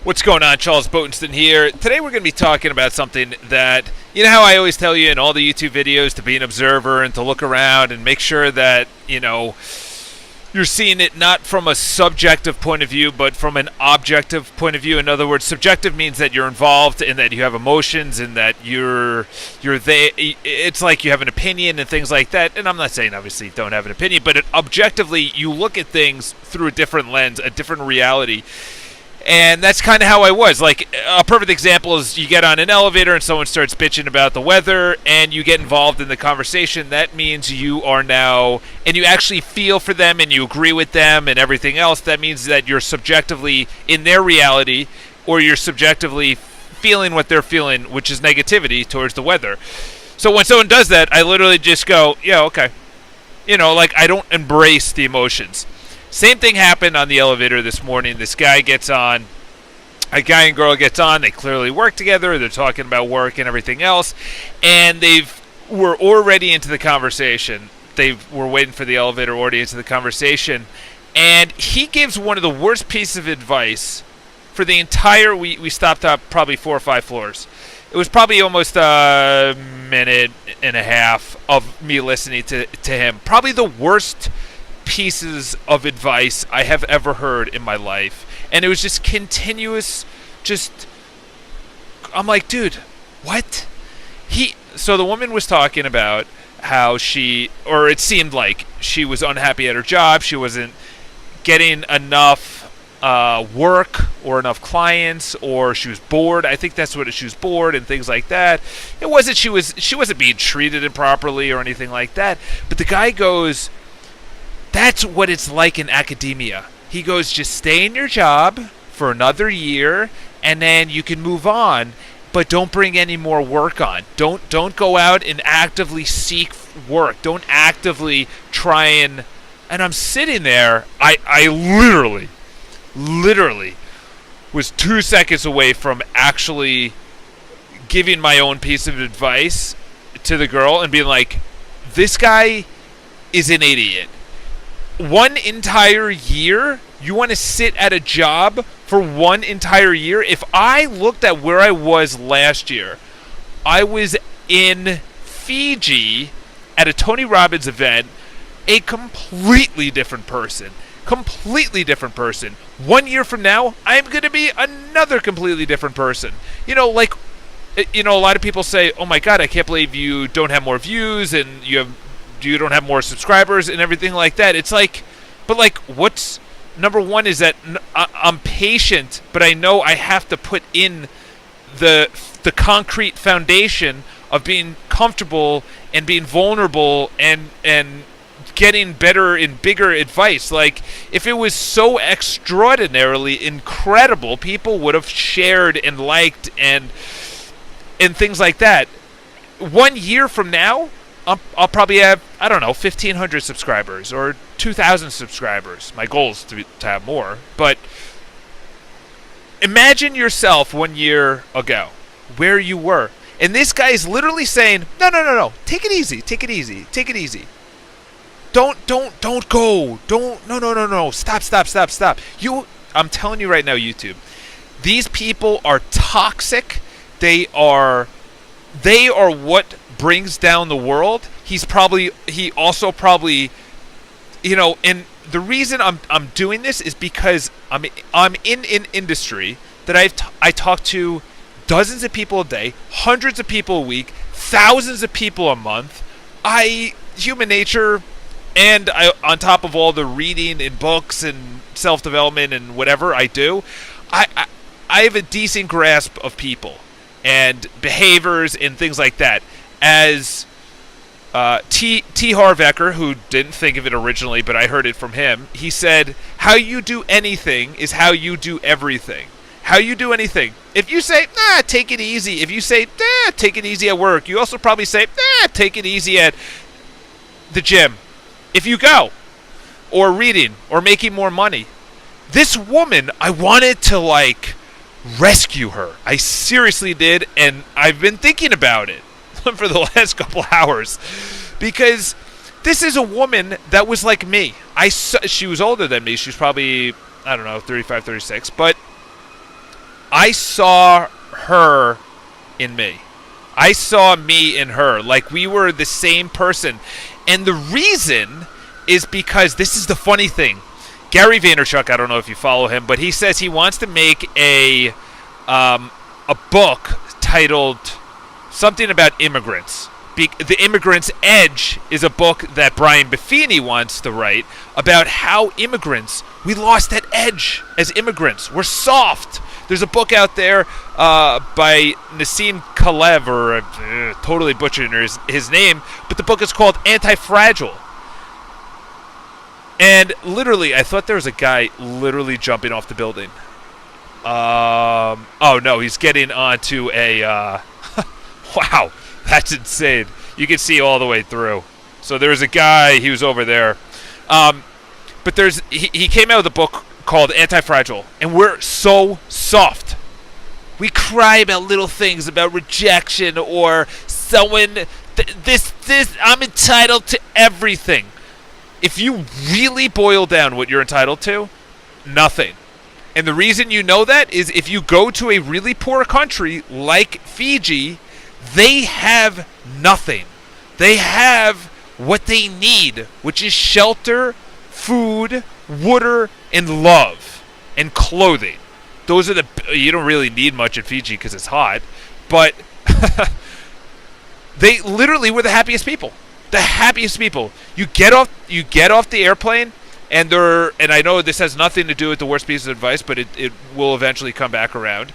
What's going on? Charles Botenston here. Today we're going to be talking about something that, you know how I always tell you in all the YouTube videos to be an observer and to look around and make sure that, you're seeing it not from a subjective point of view, but from an objective point of view. In other words, subjective means that you're involved and that you have emotions and that you're there. It's like you have an opinion and things like that. And I'm not saying obviously don't have an opinion, but objectively you look at things through a different lens, a different reality. And that's kind of how I was. Like, a perfect example is you get on an elevator and someone starts bitching about the weather and you get involved in the conversation. That means you are now, and you actually feel for them and you agree with them and everything else. That means that you're subjectively in their reality, or you're subjectively feeling what they're feeling, which is negativity towards the weather. So when someone does that, I literally just go, yeah, okay. I don't embrace the emotions. Same thing happened on the elevator this morning. This guy gets on, a guy and girl gets on. They clearly work together. They're talking about work and everything else. And were already into the conversation. They were waiting for the elevator already into the conversation. And he gives one of the worst pieces of advice for the entire, we stopped up probably 4 or 5 floors. It was probably almost a minute and a half of me listening to him. Probably the worst pieces of advice I have ever heard in my life. And it was just continuous, I'm like, dude, what? So the woman was talking about how it seemed like she was unhappy at her job. She wasn't getting enough work or enough clients, or she was bored. I think that's what she was bored and things like that. It wasn't, she wasn't being treated improperly or anything like that. But the guy goes, that's what it's like in academia. He goes, just stay in your job for another year, and then you can move on, but don't bring any more work on. Don't go out and actively seek work. Don't actively try and I'm sitting there. I literally was 2 seconds away from actually giving my own piece of advice to the girl and being like, this guy is an idiot. 1 entire year? You want to sit at a job for 1 entire year? If I looked at where I was last year, I was in Fiji at a Tony Robbins event, a completely different person. 1 year from now, I'm going to be another completely different person. A lot of people say, oh my God, I can't believe you don't have more views and you don't have more subscribers and everything like that. It's like, but like, what's number one is that I'm patient, but I know I have to put in the concrete foundation of being comfortable and being vulnerable and getting better and bigger advice. Like, if it was so extraordinarily incredible, people would have shared and liked and things like that. 1 year from now, I'll probably have, 1,500 subscribers or 2,000 subscribers. My goal is to have more. But imagine yourself 1 year ago, where you were. And this guy is literally saying, no. Take it easy. Don't go. No. Stop. I'm telling you right now, YouTube. These people are toxic. They are what brings down the world. He also probably, and the reason I'm doing this is because I'm in an industry that I talk to dozens of people a day, hundreds of people a week, thousands of people a month. Human nature, and on top of all the reading and books and self-development and whatever I do, I have a decent grasp of people and behaviors and things like that. As T. Harv Eker, who didn't think of it originally, but I heard it from him, he said, how you do anything is how you do everything. How you do anything. If you say, take it easy. If you say, take it easy at work, you also probably say, take it easy at the gym. If you go, or reading, or making more money. This woman, I wanted to, rescue her. I seriously did, and I've been thinking about it for the last couple hours, because this is a woman that was like me. She was older than me. She was probably, 35, 36, but I saw her in me. I saw me in her. Like, we were the same person. And the reason is because this is the funny thing. Gary Vaynerchuk, I don't know if you follow him, but he says he wants to make a book titled something about immigrants. The Immigrant's Edge is a book that Brian Buffini wants to write about how immigrants, we lost that edge as immigrants. We're soft. There's a book out there by Nassim Kalev, or totally butchering his name, but the book is called Anti-Fragile. And literally, I thought there was a guy literally jumping off the building. Oh no, he's getting onto a... wow, that's insane. You can see all the way through. So there's a guy, he was over there. But he came out with a book called Anti-Fragile, and we're so soft. We cry about little things, about rejection, or someone, I'm entitled to everything. If you really boil down what you're entitled to, nothing. And the reason you know that is if you go to a really poor country like Fiji, they have nothing. They have what they need, which is shelter, food, water, and love, and clothing. Those are you don't really need much in Fiji because it's hot, but they literally were the happiest people. The happiest people. You get off the airplane, and I know this has nothing to do with the worst piece of advice, but it will eventually come back around.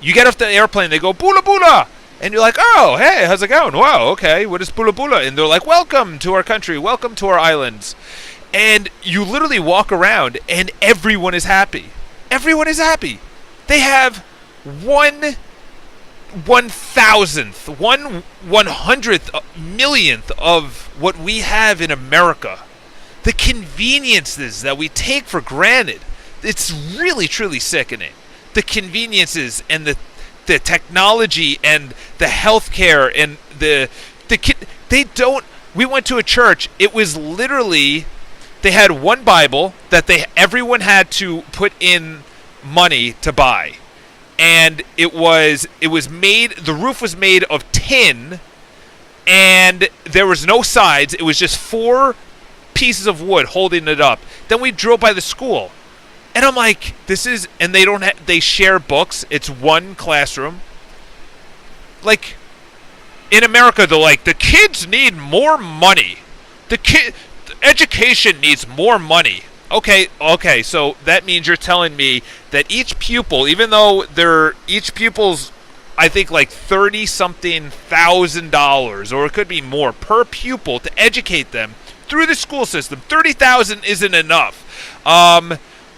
You get off the airplane, they go, "Bula Bula!" And you're like, "Oh, hey, how's it going? Wow, okay, what is Bula Bula?" And they're like, "Welcome to our country, welcome to our islands." And you literally walk around, and everyone is happy. Everyone is happy. They have 1/1000th, 1/100th millionth of what we have in America. The conveniences that we take for granted, it's really, truly sickening. The conveniences and the technology and the healthcare and we went to a church. It was literally, they had one Bible that everyone had to put in money to buy. And it was made, the roof was made of tin, and there was no sides. It was just 4 pieces of wood holding it up. Then we drove by the school, and I'm like, and they share books. It's one classroom. Like, in America, they're like, the kids need more money. Education needs more money. Okay, so that means you're telling me that each pupil, even though each pupil's, I think, like $30-something thousand, or it could be more per pupil to educate them through the school system. $30,000 isn't enough.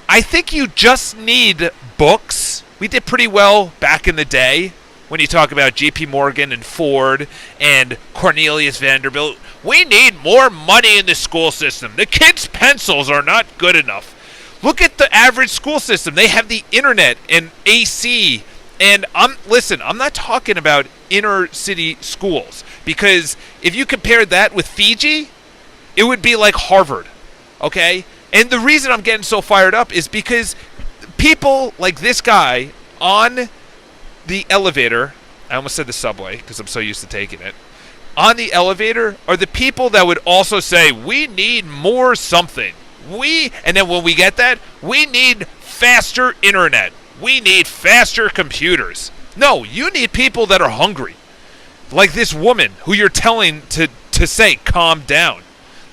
I think you just need books. We did pretty well back in the day when you talk about J.P. Morgan and Ford and Cornelius Vanderbilt. We need more money in the school system. The kids' pencils are not good enough. Look at the average school system. They have the internet and AC. And I'm not talking about inner city schools, because if you compared that with Fiji, it would be like Harvard. Okay? And the reason I'm getting so fired up is because people like this guy on the elevator, I almost said the subway because I'm so used to taking it, on the elevator are the people that would also say, we need more something. And then when we get that, we need faster internet. We need faster computers. No, you need people that are hungry. Like this woman who you're telling to say, calm down.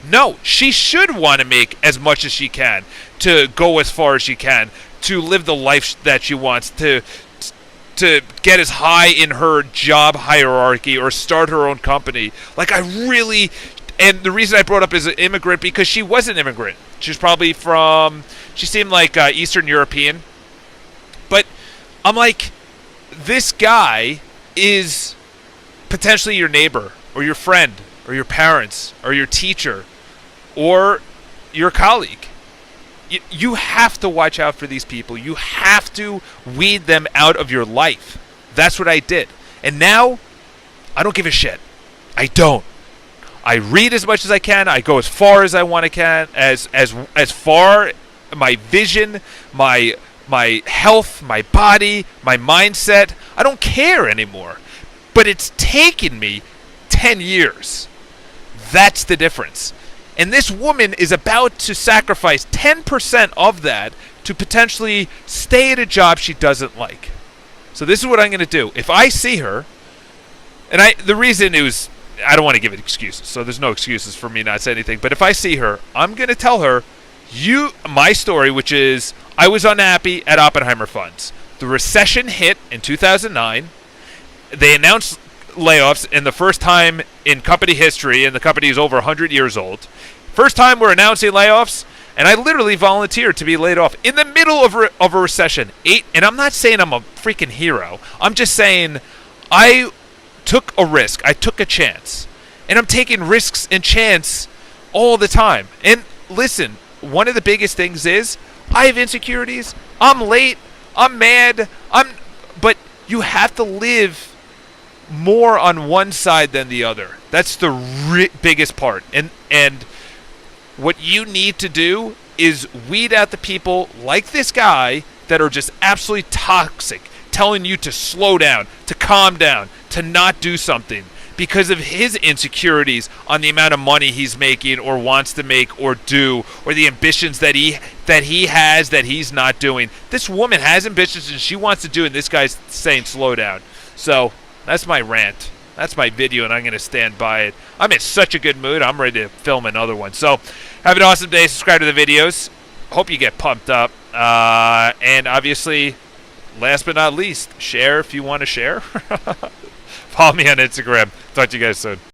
No, she should want to make as much as she can, to go as far as she can, to live the life that she wants, to get as high in her job hierarchy or start her own company. Like, and the reason I brought up is an immigrant, because she was an immigrant. She's probably she seemed like Eastern European. But I'm like, this guy is potentially your neighbor or your friend or your parents or your teacher or your colleague. You have to watch out for these people. You have to weed them out of your life. That's what I did. And now, I don't give a shit. I don't. I read as much as I can. I go as far as I want to can. As far, my vision, my my health, my body, my mindset. I don't care anymore. But it's taken me 10 years. That's the difference. And this woman is about to sacrifice 10% of that to potentially stay at a job she doesn't like. So this is what I'm going to do. If I see her, and the reason is, I don't want to give it excuses, so there's no excuses for me not to say anything, but if I see her, I'm going to tell her my story, which is I was unhappy at Oppenheimer Funds. The recession hit in 2009. They announced layoffs in the first time in company history, and the company is over 100 years old. First time we're announcing layoffs, and I literally volunteered to be laid off in the middle of a recession. And I'm not saying I'm a freaking hero. I'm just saying I took a risk. I took a chance. And I'm taking risks and chance all the time. And listen, one of the biggest things is I have insecurities. I'm late. I'm mad. But you have to live more on one side than the other. That's the biggest part. And what you need to do is weed out the people like this guy that are just absolutely toxic, telling you to slow down, to calm down, to not do something because of his insecurities on the amount of money he's making or wants to make or do, or the ambitions that he has that he's not doing. This woman has ambitions and she wants to do it, and this guy's saying slow down. So that's my rant. That's my video, and I'm going to stand by it. I'm in such a good mood. I'm ready to film another one. So have an awesome day. Subscribe to the videos. Hope you get pumped up. And obviously, last but not least, share if you want to share. Follow me on Instagram. Talk to you guys soon.